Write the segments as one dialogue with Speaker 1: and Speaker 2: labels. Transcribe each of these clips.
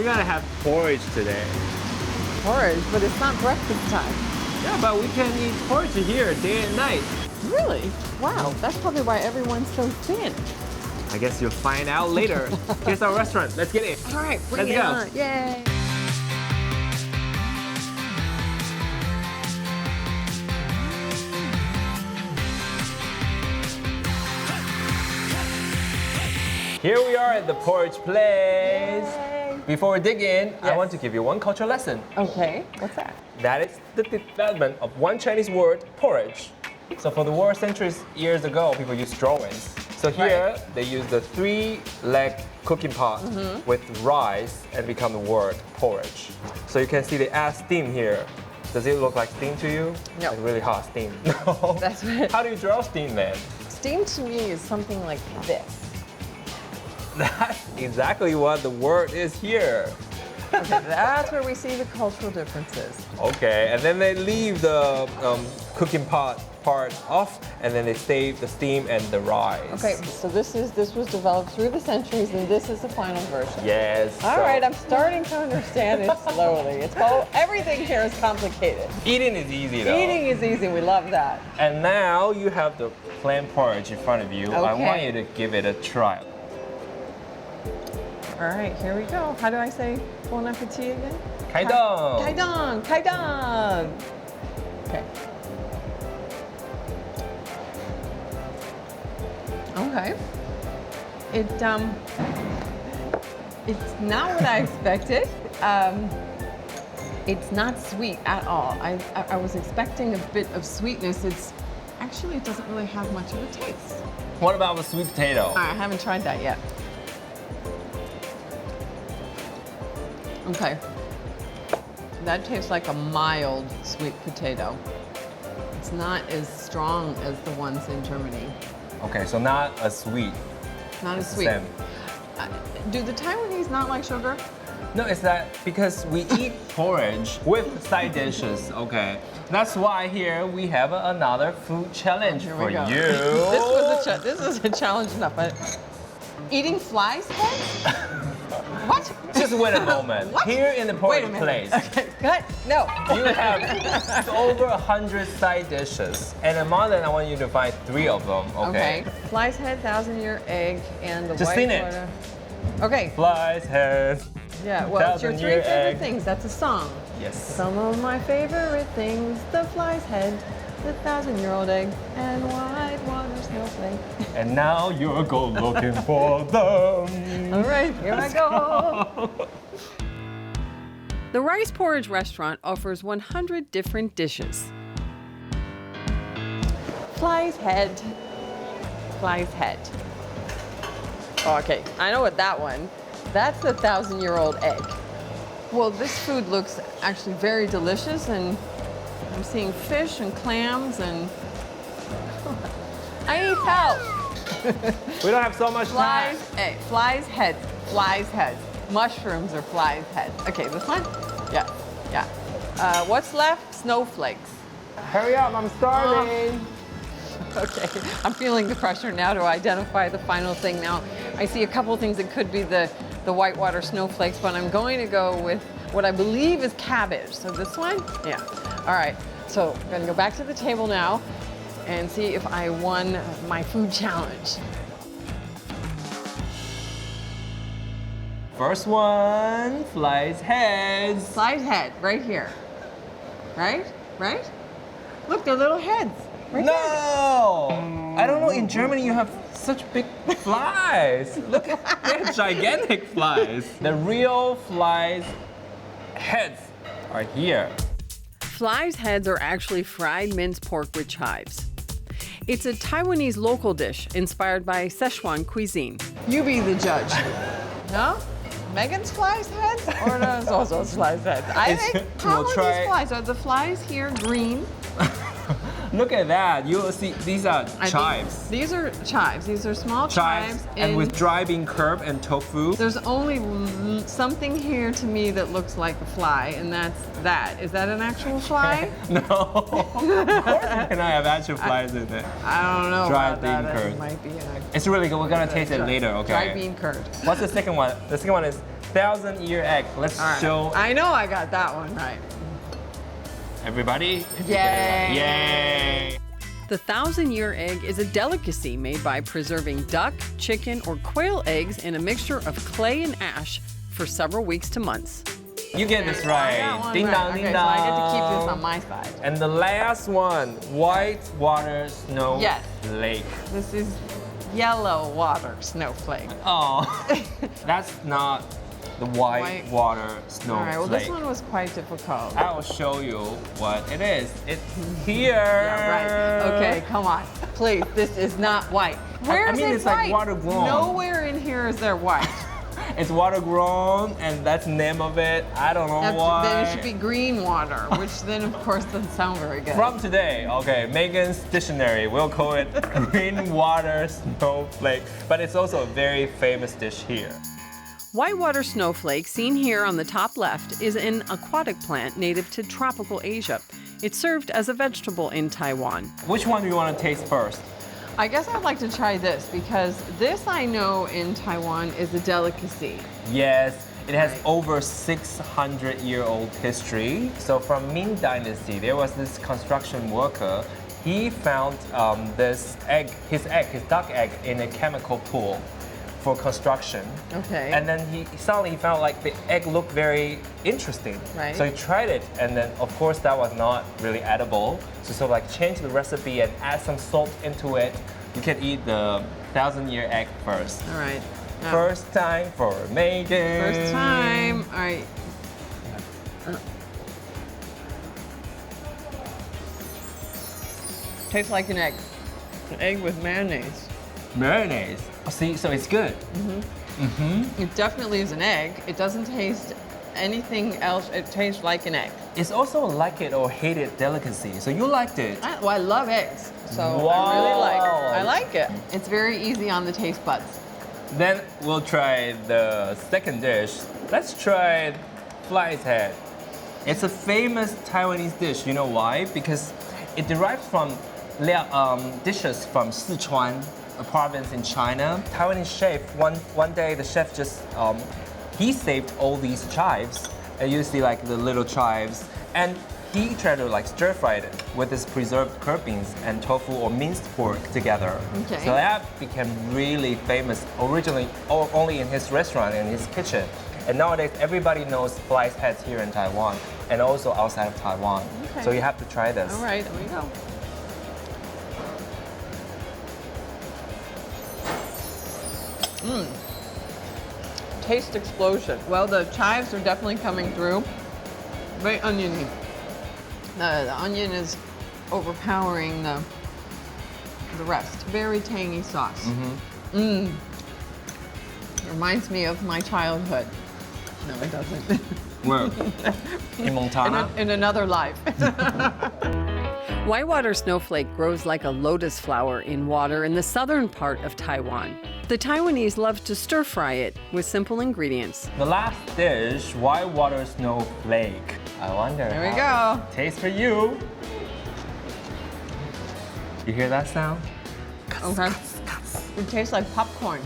Speaker 1: We're gonna have porridge today.
Speaker 2: Porridge, but it's not breakfast time.
Speaker 1: Yeah, but we can eat porridge here day and night.
Speaker 2: Really? Wow, that's probably why everyone's so thin.
Speaker 1: I guess you'll find out later. Here's our restaurant. Let's get in.
Speaker 2: All right, bring
Speaker 1: Let's
Speaker 2: it
Speaker 1: go.
Speaker 2: on. Yay.
Speaker 1: Here we are at the porridge place.
Speaker 2: Yay.
Speaker 1: Before we dig in, I
Speaker 2: Yes.
Speaker 1: want to give you one cultural lesson.
Speaker 2: Okay, what's that?
Speaker 1: That is the development of one Chinese word, porridge. So for the word centuries years ago, people used drawings. So here they use the 3-leg cooking pot with rice and become the word porridge. So you can see they add steam here. Does it look like steam to you?
Speaker 2: No.
Speaker 1: Like really hot steam. No.
Speaker 2: That's what-
Speaker 1: How do you draw steam then?
Speaker 2: Steam to me is something like this.
Speaker 1: That's exactly what the word is here.
Speaker 2: Okay, that's where we see the cultural differences.
Speaker 1: Okay, and then they leave the cooking pot part off, and then they save the steam and the rice.
Speaker 2: Okay, so this was developed through the centuries, and this is the final version.
Speaker 1: Yes.
Speaker 2: All
Speaker 1: so
Speaker 2: right, I'm starting to understand it slowly. It's all, everything here is complicated.
Speaker 1: Eating is easy though.
Speaker 2: Eating is easy, we love that.
Speaker 1: And now you have the clam porridge in front of you. I
Speaker 2: Okay.
Speaker 1: want you to give it a try.
Speaker 2: All right, here we go. How do I say bon appetit again?
Speaker 1: Kai dong.
Speaker 2: Kai dong, kai dong. Okay. Okay. It's not what I expected. It's not sweet at all. I was expecting a bit of sweetness. It doesn't really have much of a taste.
Speaker 1: What about the sweet potato?
Speaker 2: I haven't tried that yet. Okay. That tastes like a mild sweet potato. It's not as strong as the ones in Germany.
Speaker 1: Okay, so not as sweet.
Speaker 2: Not as
Speaker 1: It's the
Speaker 2: sweet.
Speaker 1: same.
Speaker 2: Do the Taiwanese not like sugar?
Speaker 1: No, it's that because we eat porridge with side dishes, okay? That's why here we have another food challenge
Speaker 2: Here
Speaker 1: for
Speaker 2: we go.
Speaker 1: you.
Speaker 2: This was a challenge enough, but eating flies heads? What?
Speaker 1: Just wait a moment.
Speaker 2: What?
Speaker 1: Here in the
Speaker 2: Wait a
Speaker 1: porridge
Speaker 2: minute.
Speaker 1: place,
Speaker 2: Okay, cut. No.
Speaker 1: you have over 100 side dishes, and among them, I want you to find 3 of them, okay?
Speaker 2: Flies head, 1,000-year egg, and the
Speaker 1: Just
Speaker 2: white
Speaker 1: sing it.
Speaker 2: water. Okay.
Speaker 1: Flies, heads.
Speaker 2: Yeah. Well, it's your 3
Speaker 1: 1,000-year
Speaker 2: favorite
Speaker 1: egg.
Speaker 2: things. That's a song.
Speaker 1: Yes.
Speaker 2: Some of my favorite things: the fly's head, the 1,000-year-old egg, and white water snowflake.
Speaker 1: And now you're go looking for them.
Speaker 2: All right, here I go. The Rice Porridge restaurant offers 100 different dishes. Fly's head. Fly's head. Oh, okay, I know what that one. That's the 1,000-year-old egg. Well, this food looks actually very delicious, and I'm seeing fish and clams and I need help.
Speaker 1: We don't have so much time.
Speaker 2: Flies heads. Flies heads. Mushrooms are flies heads. Okay, this one? Yeah, yeah. What's left? Snowflakes.
Speaker 1: Hurry up, I'm starving.
Speaker 2: Okay, I'm feeling the pressure now to identify the final thing now. I see a couple things that could be the whitewater snowflakes, but I'm going to go with what I believe is cabbage. So this one? Yeah. All right, so I'm gonna go back to the table now and see if I won my food challenge.
Speaker 1: First one, flies heads.
Speaker 2: Flies head, right here. Right? Right? Look, they're little heads. Right there.
Speaker 1: No! I don't know, in Germany you have such big flies. Look, they're gigantic flies. The real flies heads are here.
Speaker 2: Flies heads are actually fried minced pork with chives. It's a Taiwanese local dish inspired by Szechuan cuisine. You be the judge. No? Megan's flies heads or no, Zozo's flies heads? I think, how
Speaker 1: we'll
Speaker 2: are
Speaker 1: try-
Speaker 2: these flies? Are the flies here green?
Speaker 1: Look at that. You will see these are
Speaker 2: I think
Speaker 1: chives.
Speaker 2: These are chives. These are small chives.
Speaker 1: And with dry bean curd and tofu.
Speaker 2: There's only something here to me that looks like a fly, and that's that. Is that an actual fly?
Speaker 1: No. Of course you cannot have actual flies in it.
Speaker 2: I don't know
Speaker 1: Dry
Speaker 2: about that.
Speaker 1: bean curd.
Speaker 2: It might be an
Speaker 1: It's really good. We're gonna taste it later, okay?
Speaker 2: Dry bean curd.
Speaker 1: What's the second one? The second one is 1,000-year egg. Let's
Speaker 2: All right.
Speaker 1: show
Speaker 2: I know I got that one right.
Speaker 1: everybody.
Speaker 2: Yay!
Speaker 1: Yay!
Speaker 2: The 1,000-year egg is a delicacy made by preserving duck, chicken, or quail eggs in a mixture of clay and ash for several weeks to months.
Speaker 1: You get this
Speaker 2: I
Speaker 1: right.
Speaker 2: got one
Speaker 1: Ding
Speaker 2: right.
Speaker 1: dong,
Speaker 2: Okay,
Speaker 1: ding
Speaker 2: so I get to
Speaker 1: dong.
Speaker 2: keep this on my side.
Speaker 1: And the last one, white water snowflake.
Speaker 2: Yes. This is yellow water snowflake.
Speaker 1: Oh, that's not the white water snowflake.
Speaker 2: All right, well this one was quite difficult.
Speaker 1: I will show you what it is. It's here.
Speaker 2: Yeah, right. Okay, come on. Please, this is not white. Where is
Speaker 1: I mean,
Speaker 2: it
Speaker 1: it's
Speaker 2: white?
Speaker 1: like water grown.
Speaker 2: Nowhere in here is there white.
Speaker 1: It's water grown, and that's the name of it. I don't know why.
Speaker 2: Then it should be green water, which then of course doesn't sound very good.
Speaker 1: From today, okay, Megan's dictionary, we'll call it green water snowflake. But it's also a very famous dish here.
Speaker 2: Whitewater snowflake, seen here on the top left, is an aquatic plant native to tropical Asia. It's served as a vegetable in Taiwan.
Speaker 1: Which one do you want to taste first?
Speaker 2: I guess I'd like to try this because this I know in Taiwan is a delicacy.
Speaker 1: Yes, it has over 600-year-old history. So from Ming Dynasty, there was this construction worker. He found this egg, his duck egg, in a chemical pool for construction.
Speaker 2: Okay.
Speaker 1: And then he suddenly found like the egg looked very interesting.
Speaker 2: Right.
Speaker 1: So he tried it, and then of course that was not really edible. So sort of like change the recipe and add some salt into it. You can eat the 1,000-year egg first.
Speaker 2: All right. Now,
Speaker 1: First time for Megan.
Speaker 2: First time. All right. Tastes like an egg. An egg with mayonnaise.
Speaker 1: Mayonnaise. Oh, see, so it's good.
Speaker 2: It definitely is an egg. It doesn't taste anything else. It tastes like an egg.
Speaker 1: It's also a like it or hate it delicacy. So you liked it.
Speaker 2: I love eggs, so I
Speaker 1: Wow.
Speaker 2: really I like it. It's very easy on the taste buds.
Speaker 1: Then we'll try the second dish. Let's try fly's head. It's a famous Taiwanese dish. You know why? Because it derives from dishes from Sichuan, a province in China. Taiwanese chef, one day the chef just, he saved all these chives, usually like the little chives, and he tried to like stir fry it with this preserved curd beans and tofu or minced pork together.
Speaker 2: Okay.
Speaker 1: So that became really famous originally only in his restaurant, in his kitchen. And nowadays everybody knows fly's heads here in Taiwan and also outside of Taiwan.
Speaker 2: Okay.
Speaker 1: So you have to try this.
Speaker 2: All right, there we go. Taste explosion. Well, the chives are definitely coming through. Very oniony. The onion is overpowering the rest. Very tangy sauce. Reminds me of my childhood. No, it doesn't.
Speaker 1: Where? In Montana?
Speaker 2: In another life. Whitewater snowflake grows like a lotus flower in water in the southern part of Taiwan. The Taiwanese love to stir fry it with simple ingredients.
Speaker 1: The last dish, whitewater snowflake. I wonder
Speaker 2: There we
Speaker 1: how
Speaker 2: go.
Speaker 1: it tastes for you. You hear that sound?
Speaker 2: Okay. It tastes like popcorn.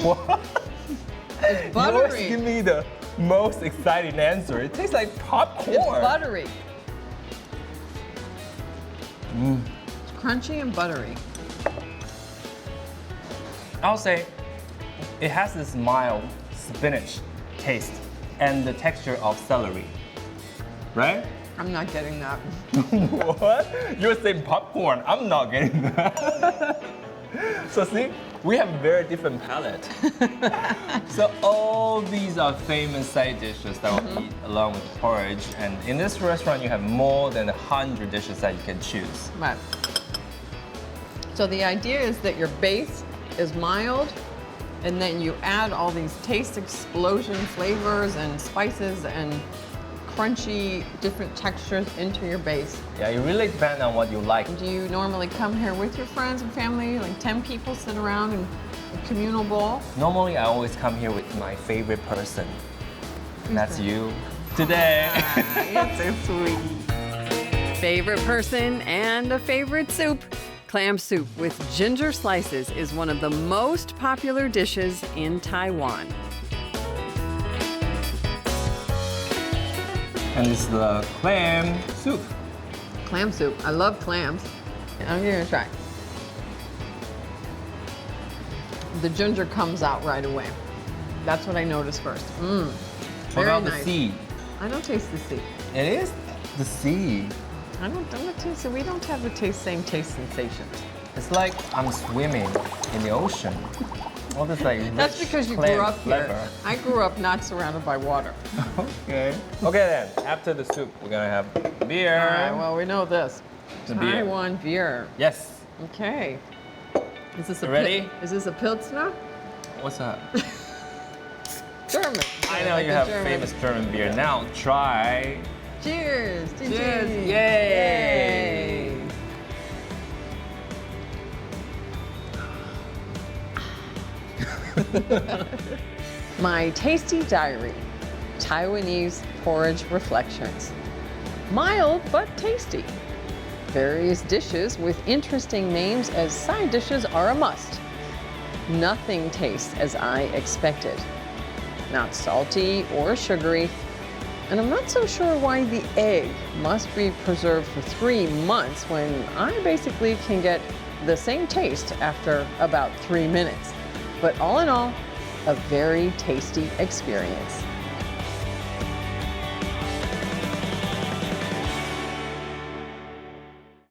Speaker 1: What?
Speaker 2: It's
Speaker 1: You always
Speaker 2: buttery.
Speaker 1: give me the most exciting answer. It tastes like popcorn.
Speaker 2: It's buttery. It's crunchy and buttery.
Speaker 1: I'll say it has this mild spinach taste and the texture of celery. Right?
Speaker 2: I'm not getting that.
Speaker 1: What? You're saying popcorn. I'm not getting that. So see, we have a very different palate. So all these are famous side dishes that we'll eat along with porridge. And in this restaurant, you have more than 100 dishes that you can choose.
Speaker 2: Right. So the idea is that your base is mild, and then you add all these taste explosion flavors and spices and crunchy different textures into your base.
Speaker 1: Yeah, it really depends on what you like.
Speaker 2: Do you normally come here with your friends and family, like 10 people sit around in a communal bowl?
Speaker 1: Normally, I always come here with my favorite person. And that's you. Today.
Speaker 2: It's so sweet. Favorite person and a favorite soup. Clam soup with ginger slices is one of the most popular dishes in Taiwan.
Speaker 1: And this is the clam soup.
Speaker 2: Clam soup. I love clams. I'm giving it a try. The ginger comes out right away. That's what I noticed first. Mmm.
Speaker 1: What about the sea?
Speaker 2: I don't taste the sea.
Speaker 1: It is the sea.
Speaker 2: I'm not tasting. We don't have the same taste sensations.
Speaker 1: It's like I'm swimming in the ocean. All this like
Speaker 2: That's
Speaker 1: rich
Speaker 2: because you
Speaker 1: clam
Speaker 2: grew up
Speaker 1: flavor.
Speaker 2: here. I grew up not surrounded by water.
Speaker 1: Okay. Okay then, after the soup, we're gonna have beer.
Speaker 2: All right, well, we know this.
Speaker 1: The beer.
Speaker 2: Taiwan beer.
Speaker 1: Yes.
Speaker 2: Okay. Is this a
Speaker 1: Ready?
Speaker 2: Is this a Pilsner?
Speaker 1: What's that?
Speaker 2: German.
Speaker 1: I know
Speaker 2: Like
Speaker 1: you
Speaker 2: a
Speaker 1: have
Speaker 2: German.
Speaker 1: famous German beer. Now try.
Speaker 2: Cheers.
Speaker 1: Cheers.
Speaker 2: Yay.
Speaker 1: Yay.
Speaker 2: My tasty diary, Taiwanese porridge reflections. Mild but tasty. Various dishes with interesting names as side dishes are a must. Nothing tastes as I expected. Not salty or sugary. And I'm not so sure why the egg must be preserved for 3 months when I basically can get the same taste after about 3 minutes. But all in all, a very tasty experience.